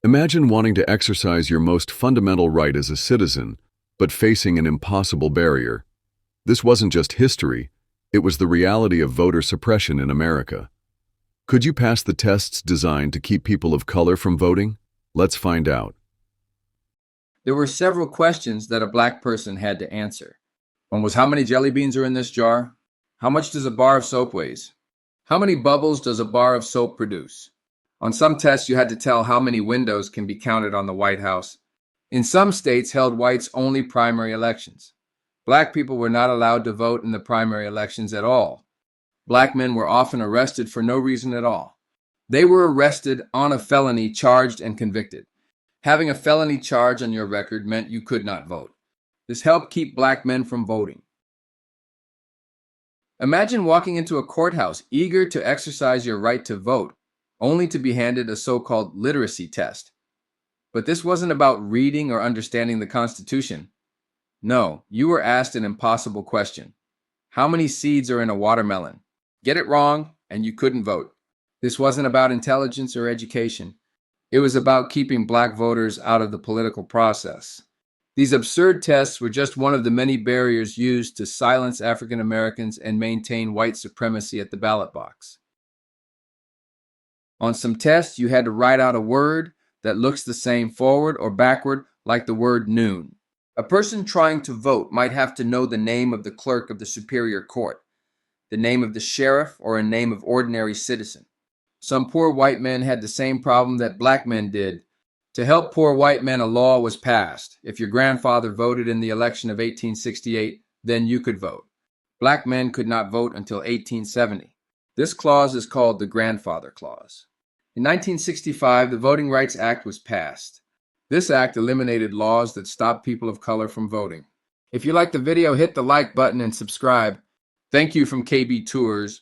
Imagine wanting to exercise your most fundamental right as a citizen, but facing an impossible barrier. This wasn't just history, it was the reality of voter suppression in America. Could you pass the tests designed to keep people of color from voting? Let's find out. There were several questions that a black person had to answer. One was, how many jelly beans are in this jar? How much does a bar of soap weigh? How many bubbles does a bar of soap produce? On some tests, you had to tell how many windows can be counted on the White House. In some states held whites only primary elections. Black people were not allowed to vote in the primary elections at all. Black men were often arrested for no reason at all. They were arrested on a felony, charged and convicted. Having a felony charge on your record meant you could not vote. This helped keep black men from voting. Imagine walking into a courthouse eager to exercise your right to vote, only to be handed a so-called literacy test. But this wasn't about reading or understanding the Constitution. No, you were asked an impossible question. How many seeds are in a watermelon? Get it wrong, and you couldn't vote. This wasn't about intelligence or education. It was about keeping black voters out of the political process. These absurd tests were just one of the many barriers used to silence African Americans and maintain white supremacy at the ballot box. On some tests, you had to write out a word that looks the same forward or backward, like the word noon. A person trying to vote might have to know the name of the clerk of the superior court, the name of the sheriff, or a name of ordinary citizen. Some poor white men had the same problem that black men did. To help poor white men, a law was passed. If your grandfather voted in the election of 1868, then you could vote. Black men could not vote until 1870. This clause is called the Grandfather Clause. In 1965, the Voting Rights Act was passed. This act eliminated laws that stopped people of color from voting. If you like the video, hit the like button and subscribe. Thank you from KB Tours.